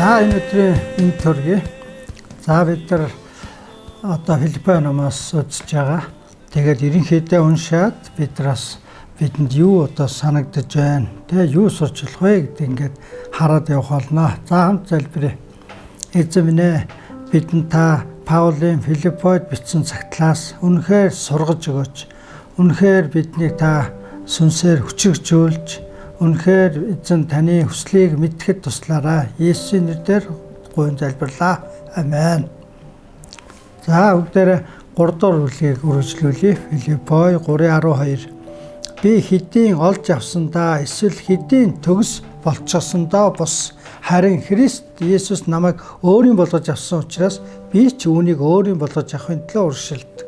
За энэ өдрийн энэ төргий. За бид нар одоо Филиппо номоос үзэж байгаа. Тэгээд ерөнхийдөө уншаад бидраас бидэнд юу одоо санагдаж байна? Тэгээ юу сурчлах вэ гэдэг ингээд хараад явах болно. За хамт залбирая. Эзэн минь ээ, бидэнд та Паулийн Филиппод бичсэн цагтлаас үнэхээр сургаж өгөөч. Үнэхээр биднийг та сүнсээр хүчрхжүүлж, үнэхээр эзэн таны хүслийг мэдхэд туслаарай. Есүсийн нэрээр гуйн залбирлаа. Амен. За бүгдээрээ 3 дугаар бүлгийг үргэлжлүүлье. Филиппой 3:12. Би хэдийн олж авсандаа эсвэл хэдийн төгс болчихсондоо бус, харин Христ Есүс намайг өөрийн болгож авсан учраас би ч үүнийг өөрийн болгож авахын төлөө урагшилдаг.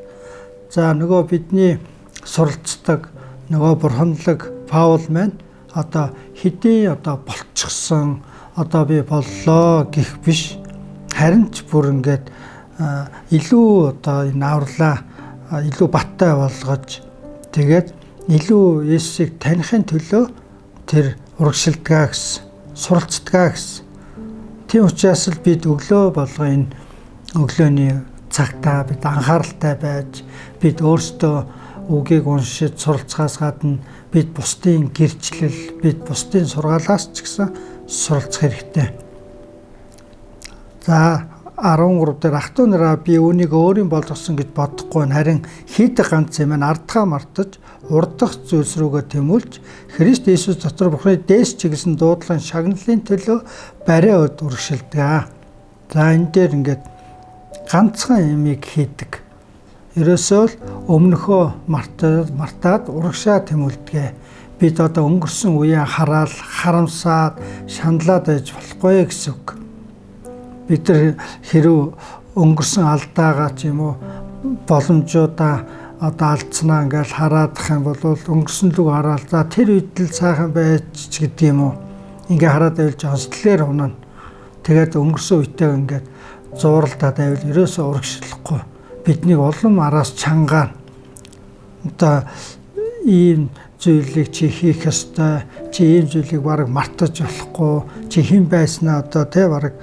За нөгөө бидний суралцдаг нөгөө бурханлаг Паул маань одоо хэдийн одоо болчихсон, одоо би боллоо гэх биш, харин ч бүр ингээд илүү одоо энэ авралаа илүү баттай болгож, тэгээд илүү Есүсийг таних төлөө тэр урагшилдгаа гэсэн, суралцдгаа гэсэн. Тийм учраас л бид өглөө болго энэ өглөөний цагтаа бид анхааралтай байж, бид өөрсдөө үгийг уншиж суралцахаас гадна бид бусдын гэрчлэл, бид бусдын сургаалаас ч гэсэн суралцах хэрэгтэй. За 13 дээр ах トゥ нараа би үүнийг өөрийн болгосон гэж бодохгүй, харин хийдэг ганц юм ардгаа мартаж урдах зүйлс рүүгээ тэмүүлж Христ Есүс дотор Бурхны дээш чиглэсэн дуудлагын шагналын төлөө бариа өд урагшилдаг. За энэ дээр ингээд ганцхан юмыг хийдэг. Ерөөсөө л өмнөхөө мартаад урагшаа тэмүүлдэг. Бид одоо өнгөрсөн үеэ хараад, харамсаад, шаналаад байж болохгүй гэсэн үг. Бид нар хэрв өнгөрсөн алдаагаа ч юм уу боломжуудаа одоо алдснаа ингээл хараадах юм бол өнгөрсөн лүг хараад за тэр үед л сайхан байж ч гэдэг юм уу. Ингээ хараад байвал жоохон сэтгэлээр унана. Тэгээд өнгөрсөн үетэй ингээд зууралдаад байвал ерөөсөө урагшлахгүй. Бидний улам араас чангаана. Одоо ийм зүйлийг чи хийх ёстой, чи ийм зүйлийг бараг мартаж болохгүй, чи хэн байснаа одоо тэ бараг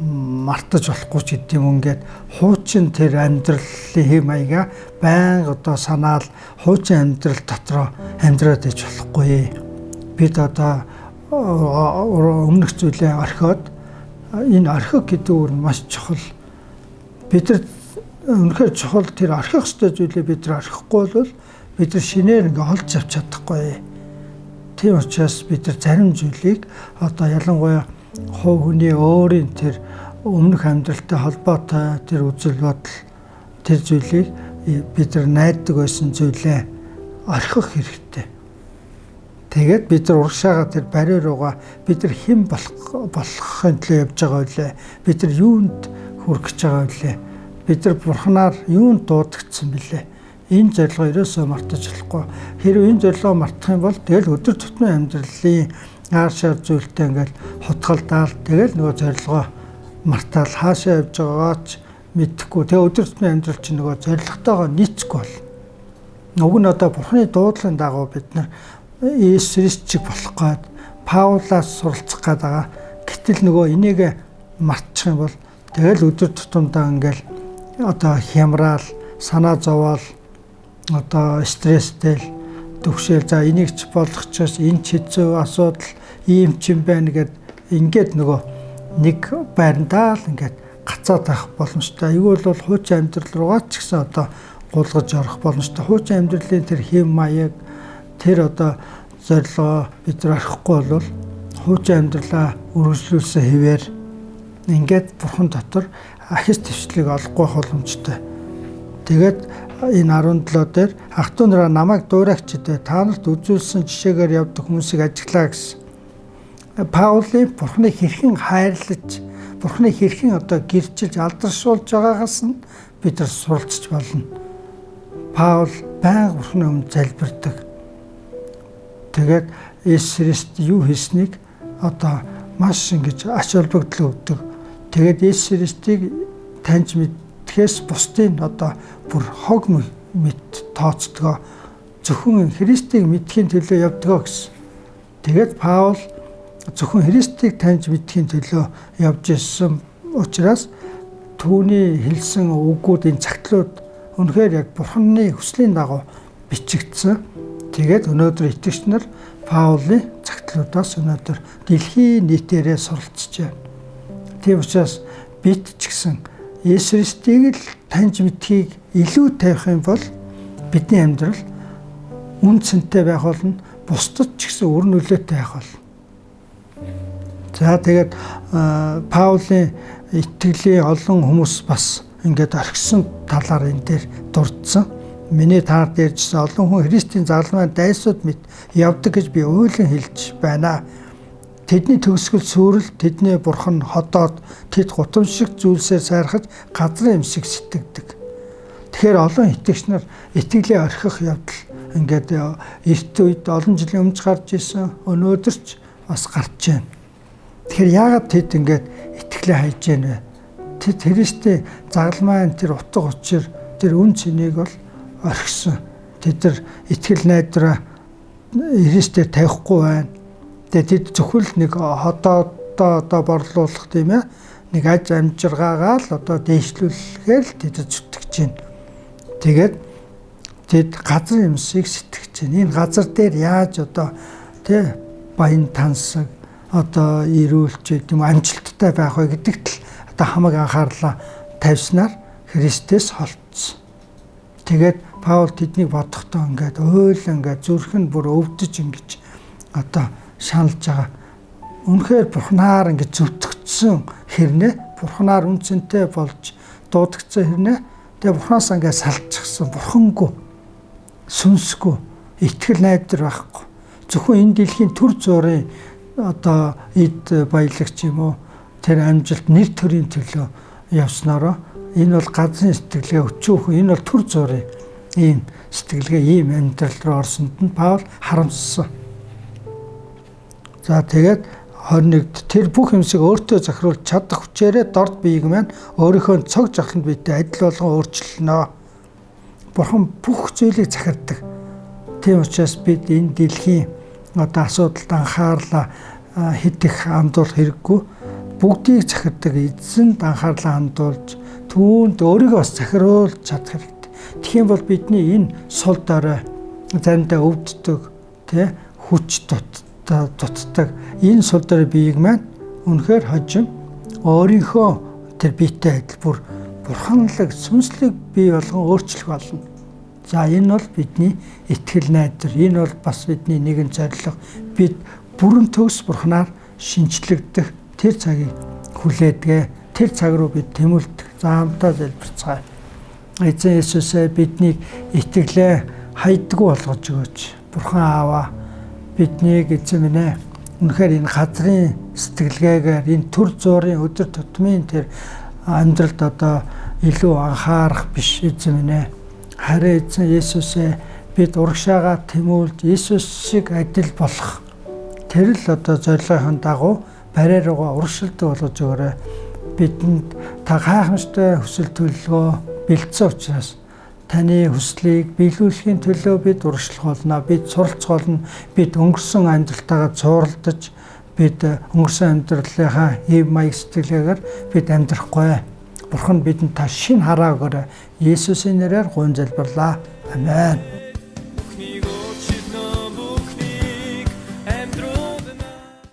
мартаж болохгүй ч гэдэг юм ингээд хуучин тэр амьдралын хэм маяга байнга одоо санаал хуучин амьдрал дотроо амьдраад иж болохгүй. Бид одоо өмнөх зүйлээ орхиод, энэ орхих гэдэг үг нь маш чухал. Бид нар үнэхээр чухал тэр орхих ёстой зүйлээ бид нар орхихгүй бол бид нар шинээр ингээ олж авч чадахгүй. Тийм учраас бид нар зарим зүйлийг одоо ялангуяа хувь хүний өөрийн тэр өмнөх амьдралтай холбоотой тэр үзэл бодол, тэр зүйлийг бид нар найддаг байсан зүйлээ орхих хэрэгтэй. Тэгээд бид нар урагшаага тэр бариа руугаа бид нар хэн болохын төлөө явж байгаа вэ? Бид нар юунд хүрэх гэж байгаа вэ? Бид нар Бурханаар юунд дуудагдсан бilé? Энэ зорилгоо ерөөсөө мартаж болохгүй. Хэрвээ энэ зорилгоо мартах юм бол тэгэл өдөр тутмын амьдралын аашаар зүйлтэй ингээл хутгалдаал, тэгэл нөгөө зорилгоо мартаал хаашаа явж байгаагаа ч мэдэхгүй. Тэгээ өдөр тутмын амьдрал чинь нөгөө зорилготойгоо нийцэхгүй бол. Уг нь одоо Бурханы дуудлагын дагуу бид нар Есүс чиг болох гээд Паулаас суралцах гээд байгаа. Гэтэл нөгөө энийг мартчих юм бол тэгэл өдөр тутамдаа ингээл одоо хямраал, санаа зовоол, одоо стресстэй төвшөөл, за энийг ч болгох чаас энэ ч хэцүү асуудал ийм ч юм байна гэд ингээд нөгөө нэг байрандаа л ингээд гацаад авах боломжтой. Эйгүүл бол хуучин амьдрал руугаа ч гэсэн одоо гулгаж орох боломжтой. Хуучин амьдралын тэр хэм маяг, тэр одоо зорилгоо бид нар орхихгүй бол хуучин амьдралаа үргэлжлүүлсэн хэвээр ингээд Бурхан дотор ахис твшлийг олохгүй боломжтой. Тэгээд энэ 17 дээр ах トゥ нараа намайг дуурайчдээ та нарт үзүүлсэн жишээгээр явдаг хүмүүсийг ажиглаа гэсэн. Паулийн Бурханыг хэрхэн хайрлаж, Бурханыг хэрхэн одоо гэрчилж алдаршуулж байгаагаас нь бид нар суралцж болно. Паул байнга Бурханы өмнө залбирдаг. Тэгээд Есүс Христ юу хийснийг одоо маш ингэж ач холбогдол өгдөг. Тэгээд Есүс Христийг таньж мэдхээс бусдын одоо бүр хог мэд тооцдгоо, зөвхөн Христийг мэдхийн төлөө явдгоо гэсэн. Тэгээд Паул зөвхөн Христийг таньж мэдхийн төлөө явж ирсэн учраас түүний хэлсэн үгүүдийн цагтлууд үнэхээр яг Бурханы хүслийн дагуу бичигдсэн. Тэгээд өнөөдөр итгэгч нар Паулийн цагтлуудаас өнөөдөр дэлхийн нийтээрээ суралцж байна. Тийм учраас бид ч гэсэн Есүс Христийг л таньж мэдхийг илүү тавих юм бол бидний амьдрал үн цэнтэй байх болно, бусдад ч гэсэн үр нөлөөтэй байх болно. За тэгээд Паулийн итгэлийн олон хүмүүс бас ингээд орхисон талаар энэ дээр дурдсан. Миний таар дээржсэн олон хүн Христийн загалмайн дайсууд мэт явдаг гэж би уйлан хэлж байна. Тэдний төгсгөл сүрэл, тэдний бурхан ходоод, тэд гутамшиг зүйлсээр сайрхаж газрын эмсэг сэтгэдэг. Тэгэхээр олон итгэгч нар итгэлийн орхих явдал ингээд эрт үед олон жилийн өмнө гарч ирсэн, өнөөдөр ч бас гарч байна. Тэгэхээр яагаад тэд ингээд итгэлээ хайж байна вэ? Тэд Христийн загалмайн тэр утга учир, тэр үн цэнийг бол орхисон. Тэд нар итгэл найдраа Христээр тавихгүй байна. Тэгээд тэд зөвхөн нэг ходоодоо борлуулах тийм ээ, нэг аж амжиргаагаа л одоо дээшлүүлэхээр л тэд зүтгэж байна. Тэгээд тэд газрын эмсийг сэтгэж байна. Энэ газар дээр яаж одоо тий баян тансаг одоо ирүүлж тийм амжилттай байх вэ гэдэгт л одоо хамаг анхаарлаа тавьснаар Христээс холдсон. Тэгээд Паул тэднийг бодохдоо ингээд ойлон ингээд зүрх нь бүр өвдөж ингэж одоо шаналж байгаа. Үнэхээр Бурханаар ингэж зөвтгөгдсөн хэрнээ, Бурханаар үнцэнтэй болж дуудагдсан хэрнээ тэгээд Бурханаас ингээд салчихсан Бурхангүй, сүнсгүй, итгэл найдар байхгүй. Зөвхөн энэ дэлхийн төр зургийн одоо эд баялагч юм уу, тэр амжилт нэр төрийн төлөө явснараа энэ бол газрын сэтгэлгээ өчөөхөн, энэ бол төр зургийн ийм сэтгэлгээ, ийм амьдрал руу орсонд нь Паул харамссан. За тэгээд 21-д тэр бүх юмсыг өөртөө захируулж чадах хүчээрээ дорд биеийг маань өөрийнхөө цог жахланд биетэй адил болгон өөрчилнө. Бурхан бүх зүйлийг захирддаг. Тийм учраас бид энэ дэлхийн одоо асуудалд анхаарлаа хитэх хандуулах хэрэггүй. Бүгдийг захирддаг эзэнд анхаарлаа хандуулж түүнд өөрийгөө бас захируулж чадах хэрэгтэй. Тэгхийн бол бидний энэ сул дорой заримдаа өвддөг, тий хүч дутдаг энэ сул дорой биеийг маань үнэхээр хожим өөрийнхөө тэр биетэй адил бүр бурханлаг сүнслэг бие болгон өөрчлөх болно. За энэ бол бидний итгэл найдар. Энэ бол бас бидний нэгэн зорилго. Бид бүрэн төгс Бурханаар шинчлэгдэх тэр цагийг хүлээдэг. Тэр цаг руу бид тэмүүлдэг. За хамтаа залбирцгаая. Эзэн Есүсээ биднийг итгэлээ хайдаггүй болгож өгөөч. Бурхан Аава, биднийг эзэн минь ээ үнэхээр энэ газрын сэтгэлгээгээр энэ төр зуурын өдөр тутмын тэр амьдралд одоо илүү анхаарах биш эзэн минь ээ. Харин эзэн Есүсээ бид урагшаагаа тэмүүлж Есүс шиг адил болох тэр л одоо зорилгын дагуу бариа руугаа урагшилдаг болгож өгөөрэй. Бидэнд та гайхамшигтай хүсэл төлөвлөгөө бэлдсэн учраас таны хүслийг биелүүлэхийн төлөө бид урагшлах болно. Бид суралцах болно. Бид өнгөрсөн амьдралтайгаа цууралдаж бид өнгөрсөн амьдралынхаа хэв маяг сэтгэлгээгээр бид амьдрахгүй. Бурхан бидэнд та шинэ хараа өгөөрэй. Есүсийн нэрээр гуйн залбирлаа. Амен.